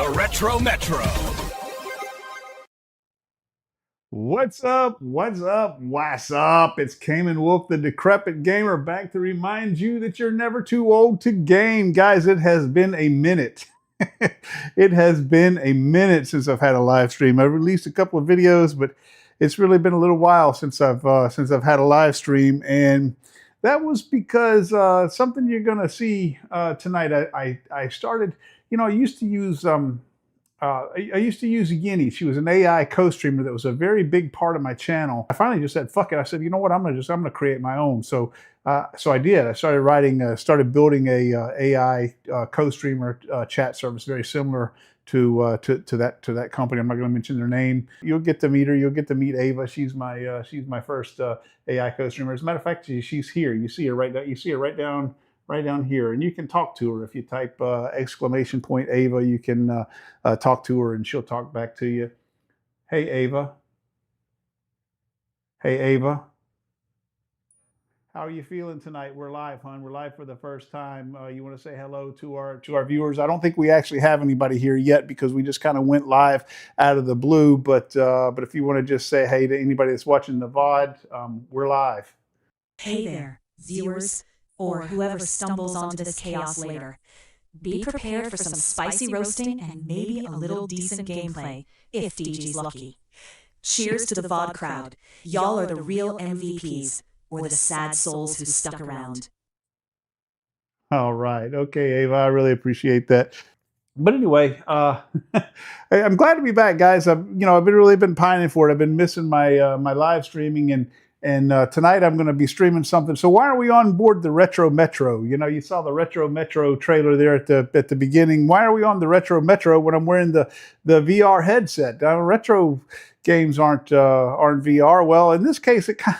the Retro Metro. What's up? What's up? What's up? It's Cayman Wolf, the decrepit gamer, back to remind you that you're never too old to game. Guys, it has been a minute. It has been a minute since I've had a live stream. I've released a couple of videos, but it's really been a little while since I've had a live stream, and that was because something you're gonna see tonight. I started, I used to use I used to use Yini. She was an AI co-streamer that was a very big part of my channel. I finally just said, "Fuck it." I said, "You know what? I'm gonna create my own." So I did. I started building a AI co-streamer chat service very similar to that company. I'm not going to mention their name. You'll get to meet her. You'll get to meet Ava. She's my first AI co-streamer. As a matter of fact, she's here. You see her right down. You see her right down here, and you can talk to her if you type exclamation point Ava. You can talk to her, and she'll talk back to you. Hey Ava. Hey Ava. How are you feeling tonight? We're live, hon. We're live for the first time. You want to say hello to our viewers? I don't think we actually have anybody here yet because we just kind of went live out of the blue. But if you want to just say hey to anybody that's watching the VOD, we're live. Hey there, viewers, or whoever stumbles onto this chaos later. Be prepared for some spicy roasting and maybe a little decent gameplay, if DG's lucky. Cheers to the VOD crowd. Y'all are the real MVPs, or the sad souls who stuck around. All right. Okay, Ava, I really appreciate that. But anyway, I'm glad to be back, guys. I've really been pining for it. I've been missing my my live streaming, and tonight I'm going to be streaming something. So why are we on board the Retro Metro? You saw the Retro Metro trailer there at the beginning. Why are we on the Retro Metro when I'm wearing the VR headset? Retro games aren't VR. Well, in this case, it kind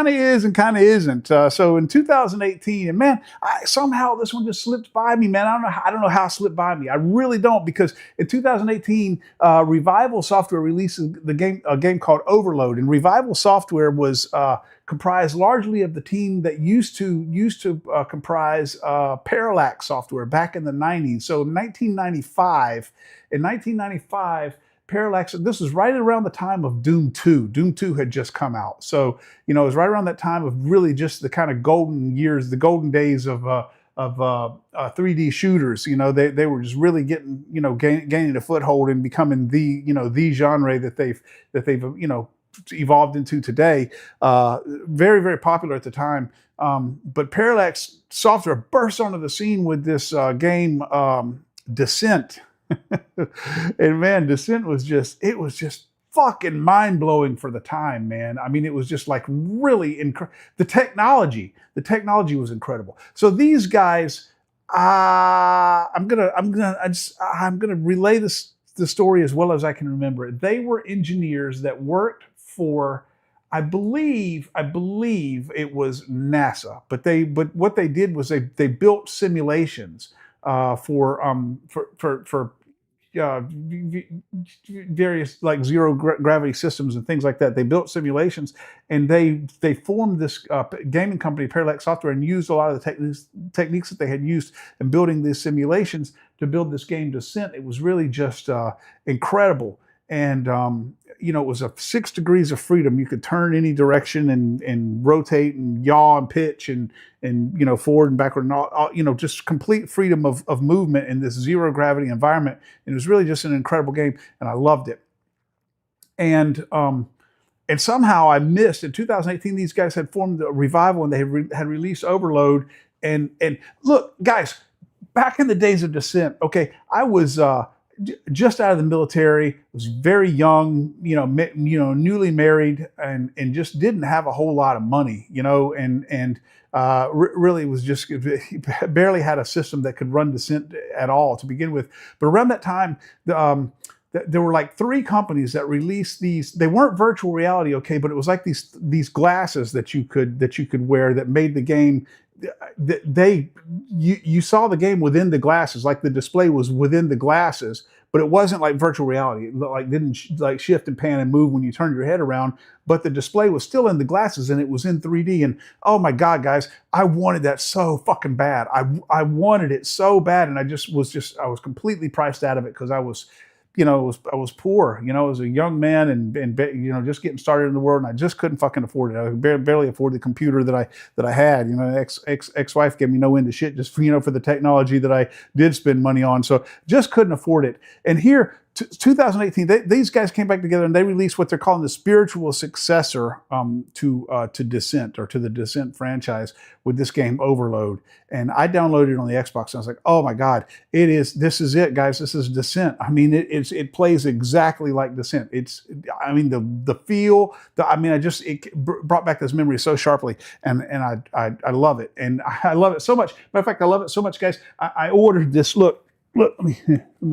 of is and kind of isn't. So in 2018, and man, somehow this one just slipped by me, man. I don't know how it slipped by me. I really don't, because in 2018, Revival Software releases a game called Overload, and Revival Software was comprised largely of the team that used to comprise Parallax Software back in the 90s. So in 1995. Parallax, this was right around the time of Doom 2. Doom 2 had just come out. So, it was right around that time of really just the kind of golden years, the golden days of 3D shooters. They were just really getting, gaining a foothold and becoming the genre that they've evolved into today. Very, very popular at the time. But Parallax Software burst onto the scene with this game, Descent. And man, Descent was just fucking mind-blowing for the time, man. I mean, it was just like really incredible. The technology was incredible. So these guys, I'm gonna relay the story as well as I can remember it. They were engineers that worked for, I believe it was NASA, but what they did was they built simulations for various like zero gravity systems and things like that. They built simulations, and they formed this gaming company, Parallax Software, and used a lot of the techniques that they had used in building these simulations to build this game Descent. It was really just incredible. And it was 6 degrees of freedom. You could turn any direction and rotate and yaw and pitch and forward and backward and all, just complete freedom of movement in this zero gravity environment. And it was really just an incredible game, and I loved it. And somehow I missed in 2018. These guys had formed a Revival, and they had released Overload. And look, guys, back in the days of Descent, okay, I was just out of the military, was very young, newly married, and just didn't have a whole lot of money, and really was just barely had a system that could run Descent at all to begin with. But around that time, there were like 3 companies that released these. They weren't virtual reality, okay, but it was like these glasses that you could wear that made the game you saw the game within the glasses, like the display was within the glasses, but it wasn't like virtual reality. It like didn't like shift and pan and move when you turned your head around, but the display was still in the glasses and it was in 3D. And oh my God, guys, I wanted that so fucking bad. I wanted it so bad, and I was completely priced out of it because I was, I was poor, as a young man and just getting started in the world, and I just couldn't fucking afford it. I could barely afford the computer that I had. Ex-wife gave me no end of shit just for the technology that I did spend money on. So just couldn't afford it. And here, 2018, these guys came back together and they released what they're calling the spiritual successor to Descent, or to the Descent franchise, with this game Overload. And I downloaded it on the Xbox and I was like, oh my God, this is it, guys. This is Descent. I mean, it plays exactly like Descent. The feel, it brought back this memory so sharply, and I love it. And I love it so much. Matter of fact, I love it so much, guys. I ordered this. Look, let me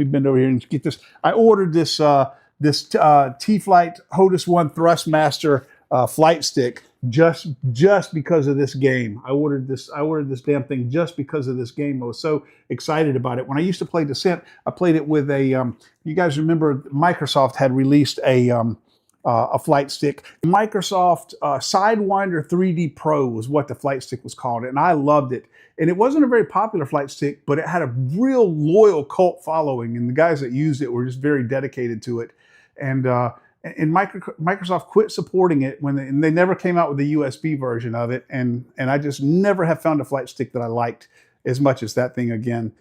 bend over here and get this. I ordered this T-Flight HOTUS 1 Thrustmaster flight stick just because of this game. I ordered this damn thing just because of this game. I was so excited about it. When I used to play Descent, I played it with a. You guys remember Microsoft had released a flight stick. Microsoft Sidewinder 3D Pro was what the flight stick was called, and I loved it. And it wasn't a very popular flight stick, but it had a real loyal cult following, and the guys that used it were just very dedicated to it. And Microsoft quit supporting it and they never came out with the USB version of it. And I just never have found a flight stick that I liked as much as that thing again.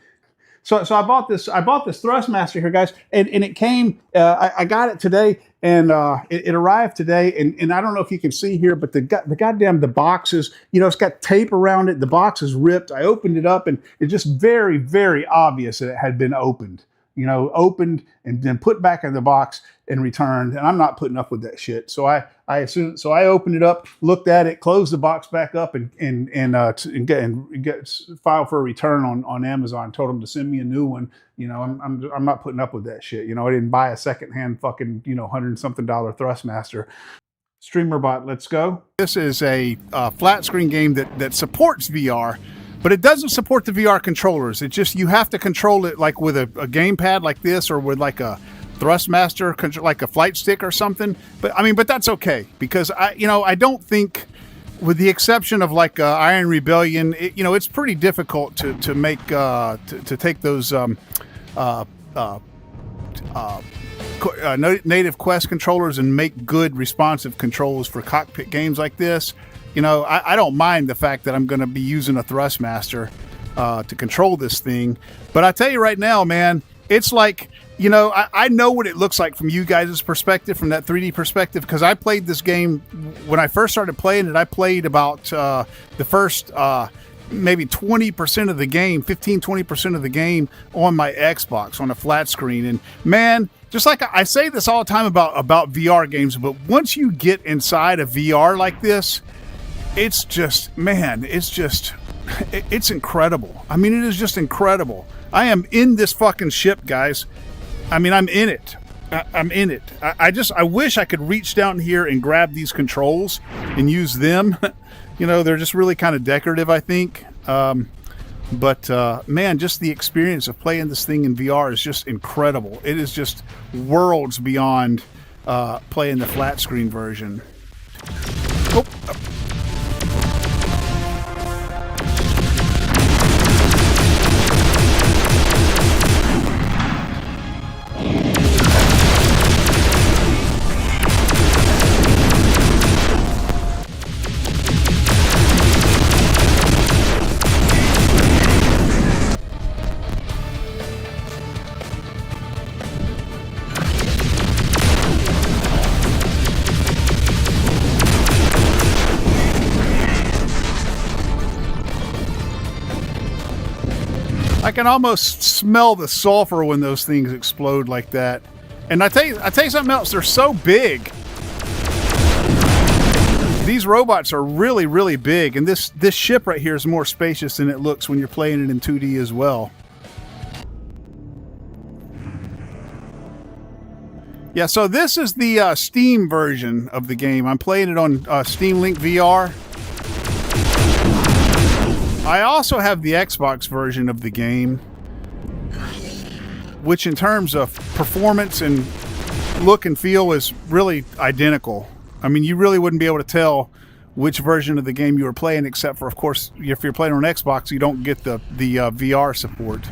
So I bought this Thrustmaster here, guys, and it came. I got it today, and it arrived today. And I don't know if you can see here, but the box is, it's got tape around it. The box is ripped. I opened it up, and it's just very, very obvious that it had been opened. Opened and then put back in the box and returned. And I'm not putting up with that shit. So I opened it up, looked at it, closed the box back up, and filed for a return on Amazon. Told them to send me a new one. I'm not putting up with that shit. I didn't buy a secondhand fucking $100-something Thrustmaster. StreamerBot, let's go. This is a flat screen game that supports VR. But it doesn't support the VR controllers. It just, you have to control it like with a gamepad like this, or with like a Thrustmaster, like a flight stick or something. But that's okay, because I don't think, with the exception of like Iron Rebellion, it's pretty difficult to make to take those native Quest controllers and make good responsive controls for cockpit games like this. I don't mind the fact that I'm going to be using a Thrustmaster to control this thing. But I tell you right now, man, it's like, I know what it looks like from you guys' perspective, from that 3D perspective, because I played this game when I first started playing it. I played about the first maybe 20% of the game, 15-20% of the game on my Xbox on a flat screen. And man, just like I say this all the time about VR games, but once you get inside a VR like this, it's just, it's incredible. I mean, it is just incredible. I am in this fucking ship, guys. I'm in it. I'm in it. I wish I could reach down here and grab these controls and use them. They're just really kind of decorative, I think. But man, just the experience of playing this thing in VR is just incredible. It is just worlds beyond playing the flat screen version. Oh. I can almost smell the sulfur when those things explode like that. And I tell you something else, they're so big. These robots are really, really big, and this ship right here is more spacious than it looks when you're playing it in 2D as well. Yeah, so this is the Steam version of the game. I'm playing it on Steam Link VR. I also have the Xbox version of the game, which in terms of performance and look and feel is really identical. I mean, you really wouldn't be able to tell which version of the game you were playing, except for, of course, if you're playing on Xbox, you don't get the VR support.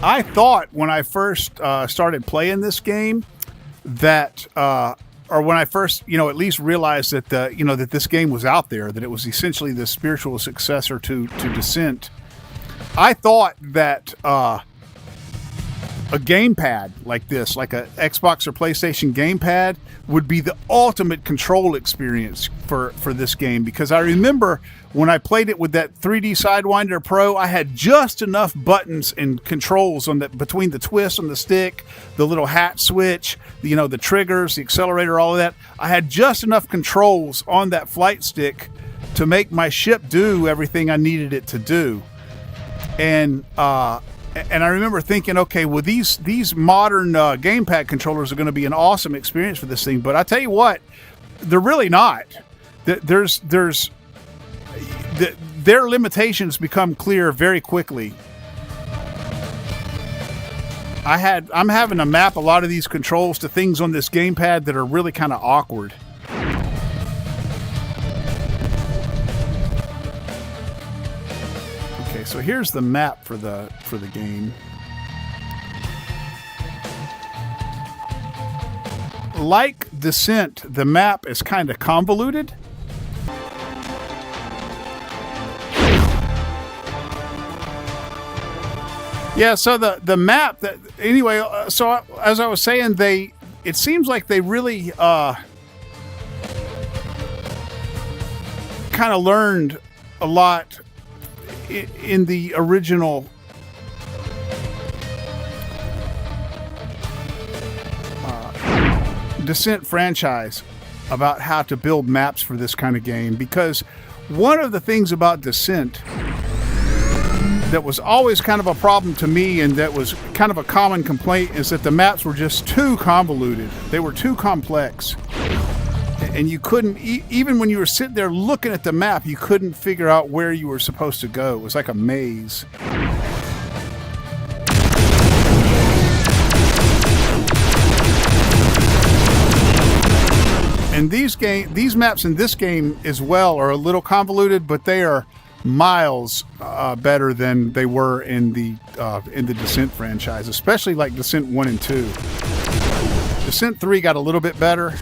I thought when I first started playing this game that, or when I first, at least realized that that this game was out there, that it was essentially the spiritual successor to Descent. I thought that a gamepad like this, like a Xbox or PlayStation gamepad, would be the ultimate control experience for this game, because I remember when I played it with that 3D Sidewinder Pro, I had just enough buttons and controls on between the twist on the stick, the little hat switch, the triggers, the accelerator, all of that. I had just enough controls on that flight stick to make my ship do everything I needed it to do. And I remember thinking, okay, well, these modern gamepad controllers are going to be an awesome experience for this thing. But I tell you what, they're really not. Their limitations become clear very quickly. I'm having to map a lot of these controls to things on this gamepad that are really kind of awkward. Okay, so here's the map for the game. Like Descent, the map is kind of convoluted. Yeah, so the map that anyway. So as I was saying, it seems like they really kind of learned a lot in the original Descent franchise about how to build maps for this kind of game, because one of the things about Descent that was always kind of a problem to me, and that was kind of a common complaint, is that the maps were just too convoluted. They were too complex. And you couldn't, even when you were sitting there looking at the map, you couldn't figure out where you were supposed to go. It was like a maze. And these maps in this game as well are a little convoluted, but they are miles better than they were in the Descent franchise, especially like Descent 1 and 2. Descent 3 got a little bit better.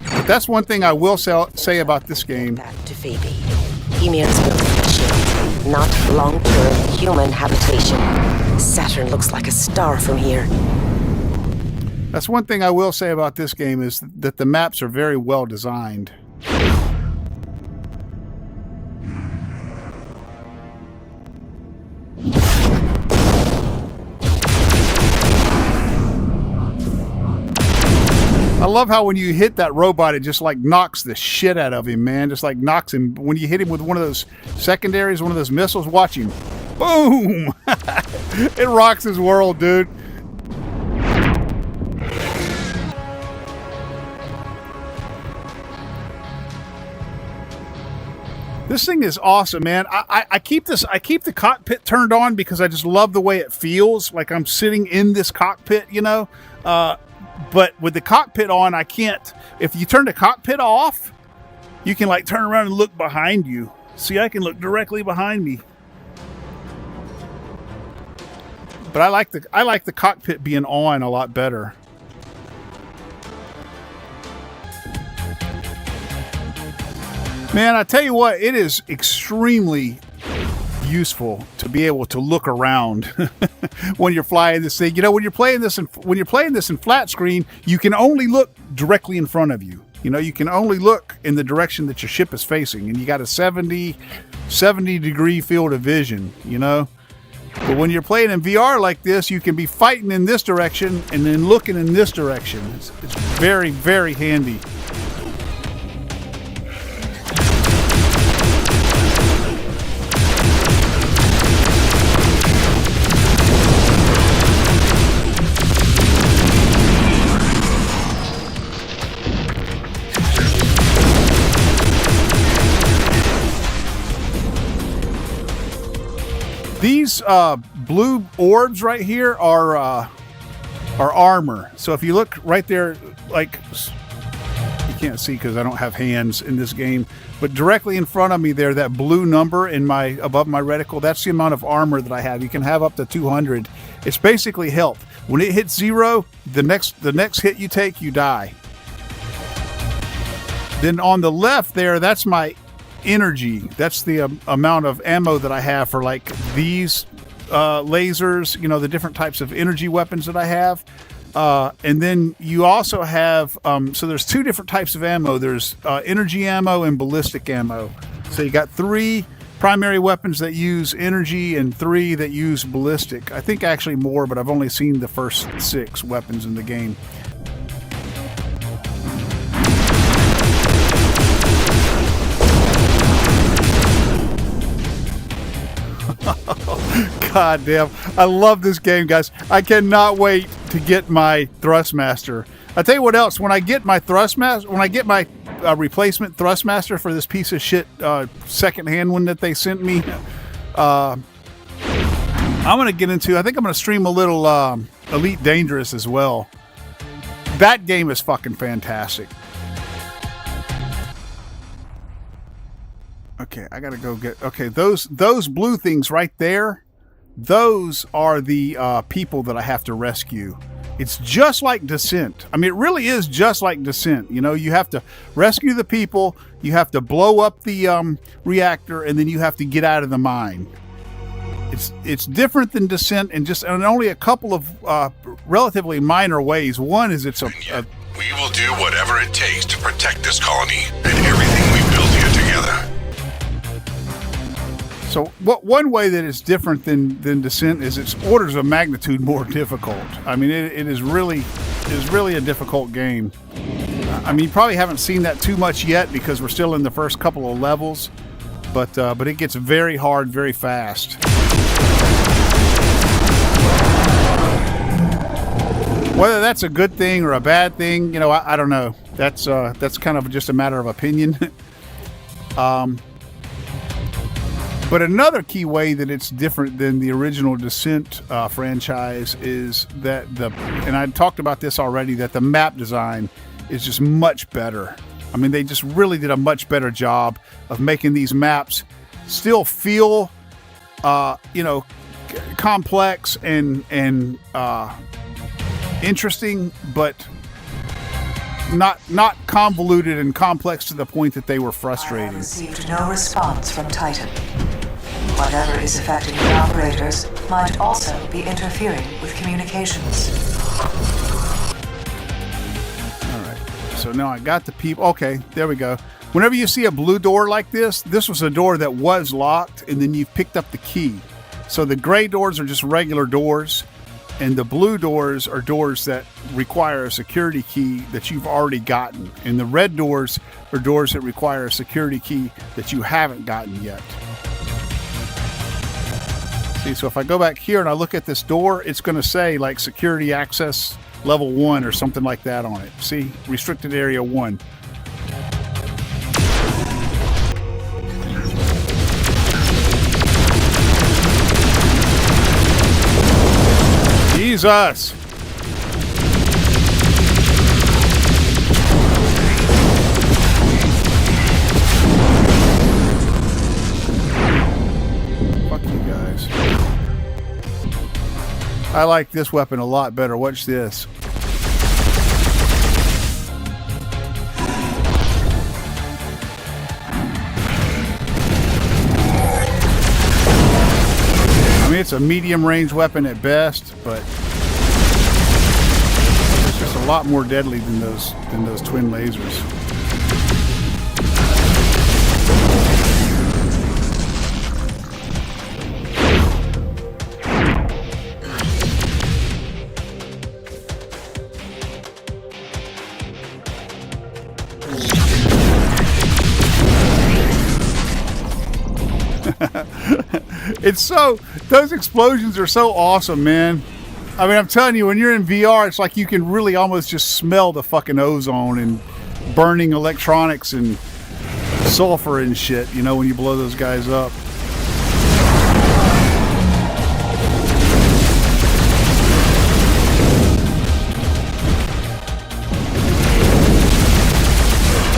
But that's one thing I will say about this game. Back to Phoebe. Emir's built a ship, not long-term human habitation. Saturn looks like a star from here. That's one thing I will say about this game, is that the maps are very well designed. I love how when you hit that robot, it just like knocks the shit out of him, man. Just like knocks him. When you hit him with one of those secondaries, one of those missiles, watch him. Boom! It rocks his world, dude. This thing is awesome, man. I keep the cockpit turned on because I just love the way it feels. Like I'm sitting in this cockpit, but with the cockpit on, I can't. If you turn the cockpit off, you can like turn around and look behind you. See, I can look directly behind me. But I like the cockpit being on a lot better. Man, I tell you what, it is extremely useful to be able to look around when you're flying this thing. When you're playing this in flat screen, you can only look directly in front of you. You can only look in the direction that your ship is facing, and you got a 70 degree field of vision. But when you're playing in VR like this, you can be fighting in this direction and then looking in this direction. It's very, very handy. These blue orbs right here are armor. So if you look right there, like you can't see because I don't have hands in this game, but directly in front of me there, that blue number in above my reticle, that's the amount of armor that I have. You can have up to 200. It's basically health. When it hits 0, the next hit you take, you die. Then on the left there, that's my energy. That's the amount of ammo that I have for like these lasers, you know, the different types of energy weapons that I have. And then you also have, so there's 2 different types of ammo. There's energy ammo and ballistic ammo. So you got 3 primary weapons that use energy and 3 that use ballistic. I think actually more, but I've only seen the first 6 weapons in the game. God damn, I love this game, guys. I cannot wait to get my Thrustmaster. I'll tell you what else, when I get my Thrustmaster, when I get my replacement Thrustmaster for this piece of shit secondhand one that they sent me, I'm gonna get into, I think I'm gonna stream a little Elite Dangerous as well. That game is fucking fantastic. Okay, I gotta go get, okay, those blue things right there, those are the people that I have to rescue. It's just like Descent. I mean, it really is just like Descent. You know, you have to rescue the people, you have to blow up the reactor, and then you have to get out of the mine. It's different than Descent in just in only a couple of relatively minor ways. One is it's we will do whatever it takes to protect this colony and everything we build here together. So one way that it's different than Descent is it's orders of magnitude more difficult. I mean, it is really a difficult game. I mean, you probably haven't seen that too much yet because we're still in the first couple of levels, but it gets very hard very fast. Whether that's a good thing or a bad thing, you know, I don't know. That's kind of just a matter of opinion. But another key way that it's different than the original Descent franchise is that and I talked about this already, that the map design is just much better. I mean, they just really did a much better job of making these maps still feel, you know, complex and interesting, but not convoluted and complex to the point that they were frustrating. I have received no response from Titan. Whatever is affecting the operators might also be interfering with communications. Alright, so now I got the people. Okay, there we go. Whenever you see a blue door like this was a door that was locked, and then you've picked up the key. So the gray doors are just regular doors, and the blue doors are doors that require a security key that you've already gotten. And the red doors are doors that require a security key that you haven't gotten yet. See, so if I go back here and I look at this door, it's going to say like security access level 1 or something like that on it. See, restricted area 1. Jesus! Fuck you guys. I like this weapon a lot better. Watch this. I mean, it's a medium range weapon at best, but it's just a lot more deadly than those twin lasers. It's so, those explosions are so awesome, man. I mean, I'm telling you, when you're in VR, it's like you can really almost just smell the fucking ozone and burning electronics and sulfur and shit, you know, when you blow those guys up.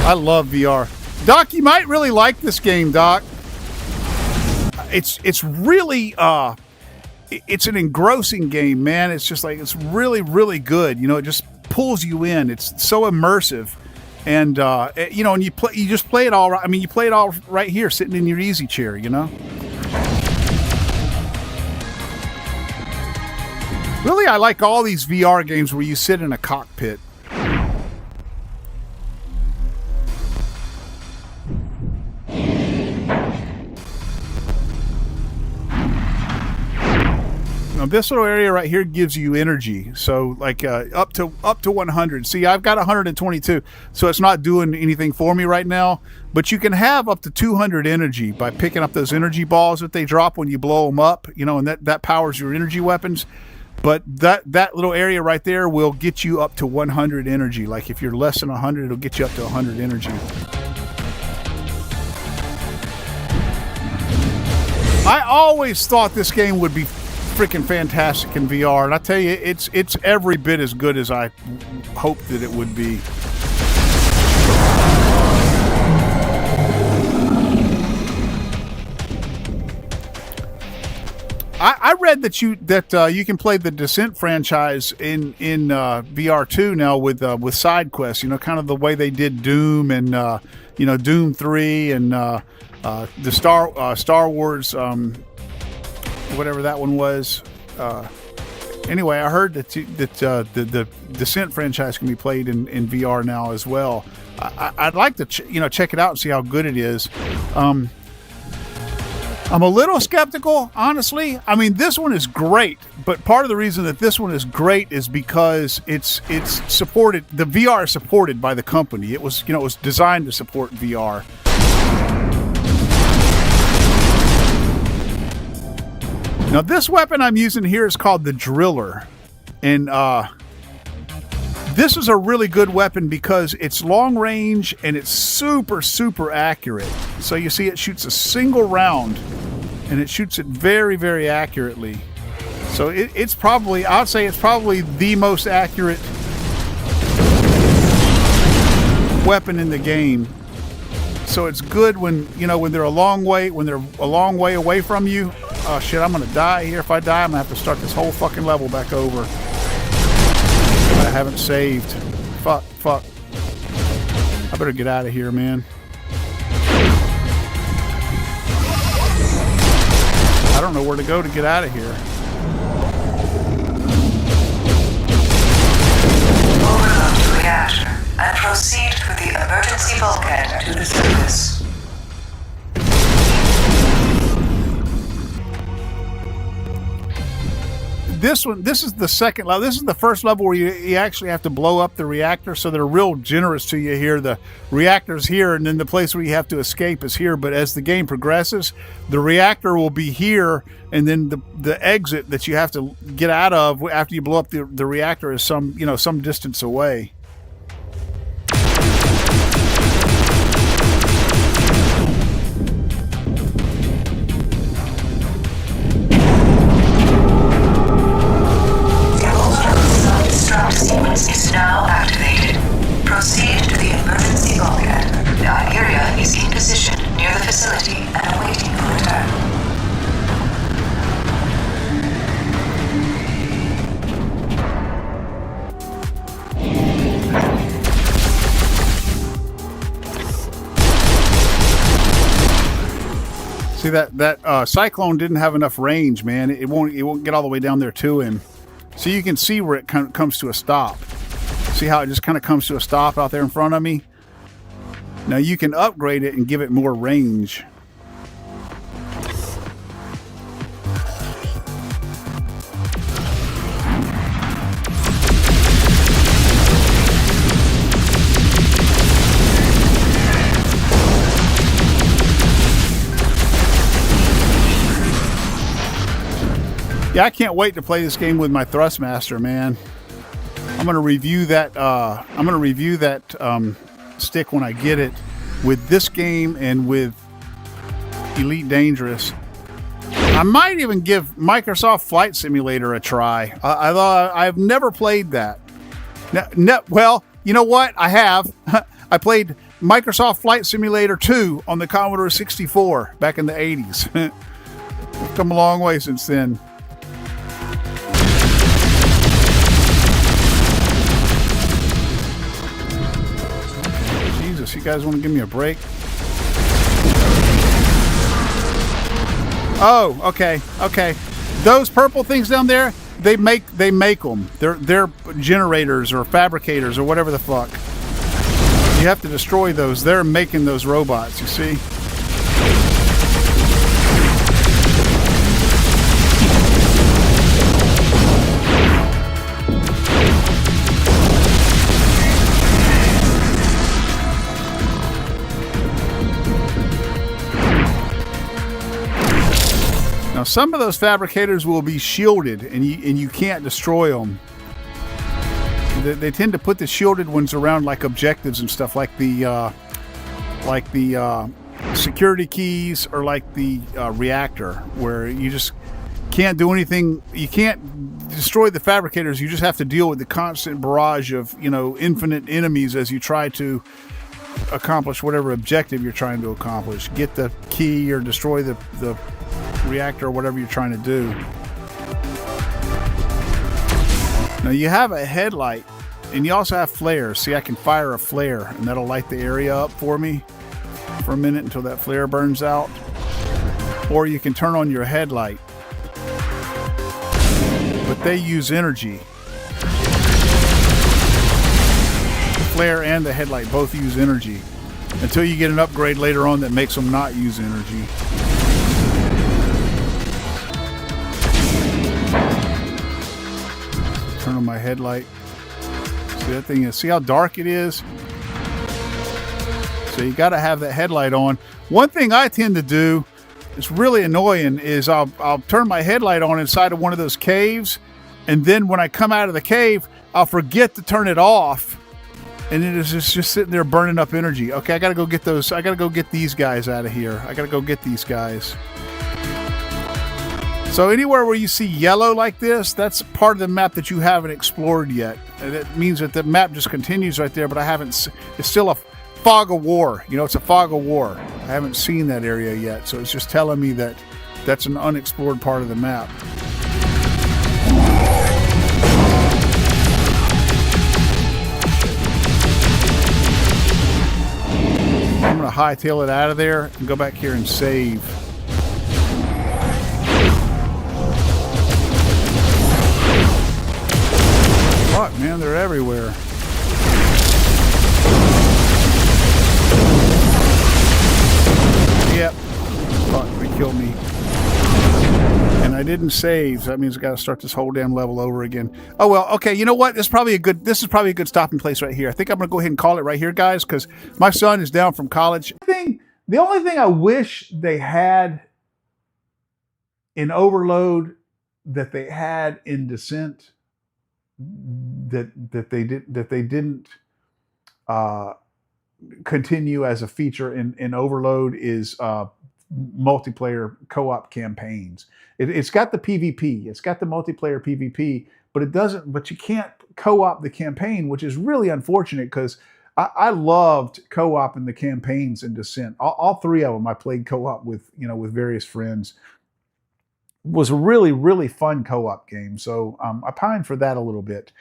I love VR. Doc, you might really like this game, Doc. It's really it's an engrossing game, man. It's just like, it's really, really good. You know, it just pulls you in. It's so immersive. And you know, and you just play it all right. I mean, you play it all right here sitting in your easy chair, you know. Really, I like all these VR games where you sit in a cockpit. Now, this little area right here gives you energy, so like up to 100. See, I've got 122, so it's not doing anything for me right now. But you can have up to 200 energy by picking up those energy balls that they drop when you blow them up. You know, and that powers your energy weapons. But that little area right there will get you up to 100 energy. Like if you're less than 100, it'll get you up to 100 energy. I always thought this game would be freaking fantastic in VR, and I tell you, it's every bit as good as I hoped that it would be. I read that you can play the Descent franchise in VR 2 now with side quests. You know, kind of the way they did Doom and you know, Doom 3 and the Star Wars. Whatever that one was. Anyway, I heard that the Descent franchise can be played in VR now as well. I'd like to check it out and see how good it is. I'm a little skeptical, honestly. I mean, this one is great, but part of the reason that this one is great is because it's supported. The VR is supported by the company. It was designed to support VR. Now, this weapon I'm using here is called the Driller, and this is a really good weapon because it's long range and it's super, super accurate. So you see, it shoots a single round, and it shoots it very, very accurately. So it's probably, I'd say it's probably the most accurate weapon in the game. So it's good when they're a long way away from you. Oh shit, I'm gonna die here. If I die, I'm gonna have to start this whole fucking level back over. I haven't saved. Fuck. I better get out of here, man. I don't know where to go to get out of here. Overload the reactor and proceed through the emergency bulkhead to the surface. This is the second level. This is the first level where you actually have to blow up the reactor, so they're real generous to you here. The reactor's here, and then the place where you have to escape is here. But as the game progresses, the reactor will be here, and then the exit that you have to get out of after you blow up the reactor is some distance away. Sequence is now activated. Proceed to the emergency bulkhead. The Iberia is in position near the facility and awaiting your return. See, that Cyclone didn't have enough range, man. It won't get all the way down there to him. So you can see where it comes to a stop. See how it just kind of comes to a stop out there in front of me? Now you can upgrade it and give it more range. Yeah, I can't wait to play this game with my Thrustmaster, man. I'm gonna review that. Stick when I get it with this game and with Elite Dangerous. I might even give Microsoft Flight Simulator a try. I've never played that. Well, you know what? I have. I played Microsoft Flight Simulator 2 on the Commodore 64 back in the 80s. We've come a long way since then. Jesus, you guys want to give me a break? Oh, okay. Those purple things down there, they make them. They're generators or fabricators or whatever the fuck. You have to destroy those. They're making those robots, you see? Now, some of those fabricators will be shielded, and you can't destroy them. They tend to put the shielded ones around like objectives and stuff, like the security keys or like the reactor, where you just can't do anything. You can't destroy the fabricators. You just have to deal with the constant barrage of infinite enemies as you try to accomplish whatever objective you're trying to accomplish. Get the key or destroy the reactor or whatever you're trying to do. Now you have a headlight and you also have flares. See, I can fire a flare and that'll light the area up for me for a minute until that flare burns out. Or you can turn on your headlight, but they use energy. The flare and the headlight both use energy until you get an upgrade later on that makes them not use energy. Turn on my headlight. See that thing is, see how dark it is? So you got to have that headlight on. One thing I tend to do, it's really annoying, is I'll turn my headlight on inside of one of those caves, and then when I come out of the cave, I'll forget to turn it off, and it is just sitting there burning up energy. Okay, I got to go get those. I got to go get these guys out of here. I got to go get these guys. So anywhere where you see yellow like this, that's part of the map that you haven't explored yet. And that means that the map just continues right there, but I haven't, it's still a fog of war. It's a fog of war. I haven't seen that area yet. So it's just telling me that that's an unexplored part of the map. I'm going to hightail it out of there and go back here and save. Fuck, man, they're everywhere. Yep. Fuck, they killed me. And I didn't save, so that means I gotta start this whole damn level over again. Oh well, okay, you know what? This is probably a good stopping place right here. I think I'm gonna go ahead and call it right here, guys, because my son is down from college. The only thing I wish they had in Overload that they had in Descent that they didn't continue as a feature in Overload is multiplayer co-op campaigns. It's got the PvP, it's got the multiplayer PvP, but you can't co-op the campaign, which is really unfortunate because I loved co-op in the campaigns in Descent. All three of them I played co-op with various friends. Was a really, really fun co-op game. So I pine for that a little bit.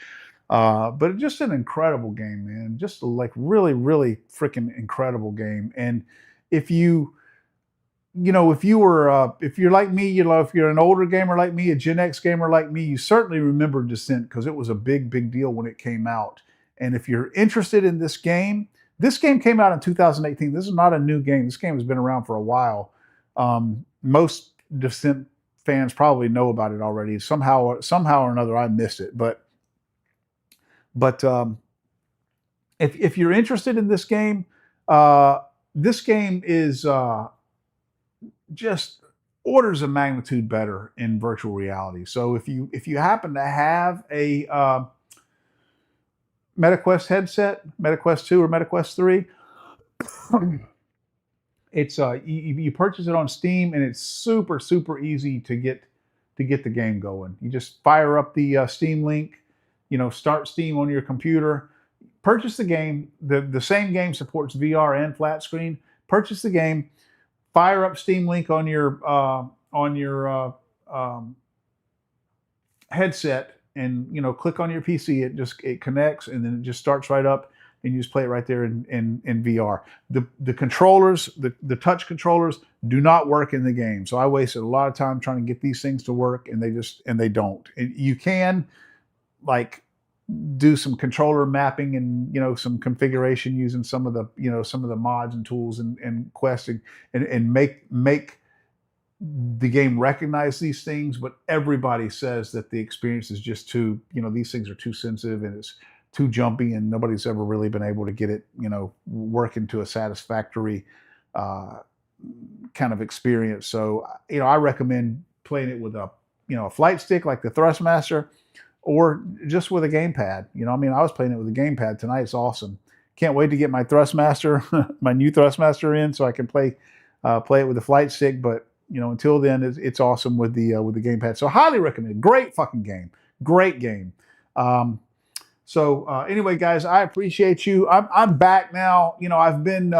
But just an incredible game, man. Just like really, really freaking incredible game. And if you're like me, if you're an older gamer like me, a Gen X gamer like me, you certainly remember Descent because it was a big, big deal when it came out. And if you're interested in this game came out in 2018. This is not a new game. This game has been around for a while. Most Descent fans probably know about it already. Somehow or another, I missed it. But if you're interested in this game is just orders of magnitude better in virtual reality. So if you happen to have a MetaQuest headset, MetaQuest 2 or MetaQuest 3, it's you purchase it on Steam, and it's super easy to get the game going. You just fire up the Steam link, start Steam on your computer, purchase the game. The same game supports VR and flat screen. Purchase the game, fire up Steam link on your headset, and click on your PC. It connects, and then it just starts right up, and you just play it right there in VR. The controllers, the touch controllers, do not work in the game. So I wasted a lot of time trying to get these things to work, and they don't. And you can like do some controller mapping and some configuration using some of the mods and tools and questing and make the game recognize these things. But everybody says that the experience is just too, these things are too sensitive, and it's too jumpy, and nobody's ever really been able to get it, work into a satisfactory kind of experience. So, I recommend playing it with a flight stick like the Thrustmaster, or just with a gamepad. I was playing it with a gamepad tonight. It's awesome. Can't wait to get my Thrustmaster, my new Thrustmaster in, so I can play it with the flight stick. But until then, it's awesome with the gamepad. So highly recommend. Great fucking game. Great game. So anyway, guys, I appreciate you. I'm back now. I've been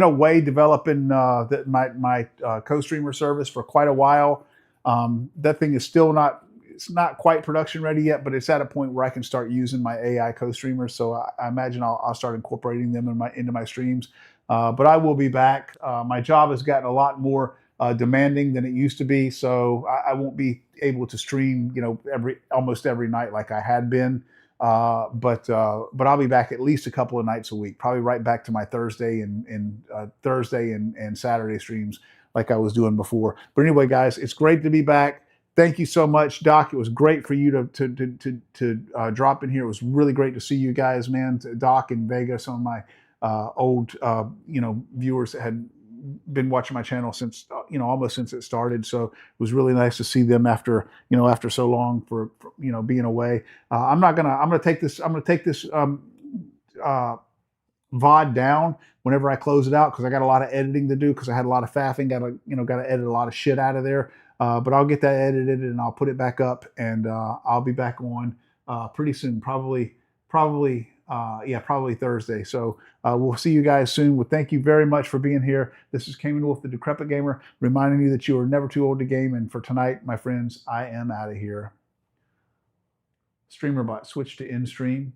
away developing my co-streamer service for quite a while. That thing is still not quite production ready yet, but it's at a point where I can start using my AI co-streamers. So I imagine I'll start incorporating them into my streams. But I will be back. My job has gotten a lot more demanding than it used to be, so I won't be able to stream, almost every night like I had been. But I'll be back at least a couple of nights a week, probably right back to my Thursday and Saturday streams like I was doing before. But anyway, guys, it's great to be back. Thank you so much, Doc. It was great for you to drop in here. It was really great to see you guys, man. Doc and Vega, some of my old viewers that had been watching my channel since almost since it started. So it was really nice to see them after so long for being away. I'm gonna take this VOD down whenever I close it out, because I got a lot of editing to do, because I had a lot of faffing, got to edit a lot of shit out of there. But I'll get that edited, and I'll put it back up, and I'll be back on pretty soon, probably Thursday. So we'll see you guys soon. Well, thank you very much for being here. This is Cayman Wolf, the Decrepit Gamer, reminding you that you are never too old to game. And for tonight, my friends, I am out of here. StreamerBot, switch to in-stream.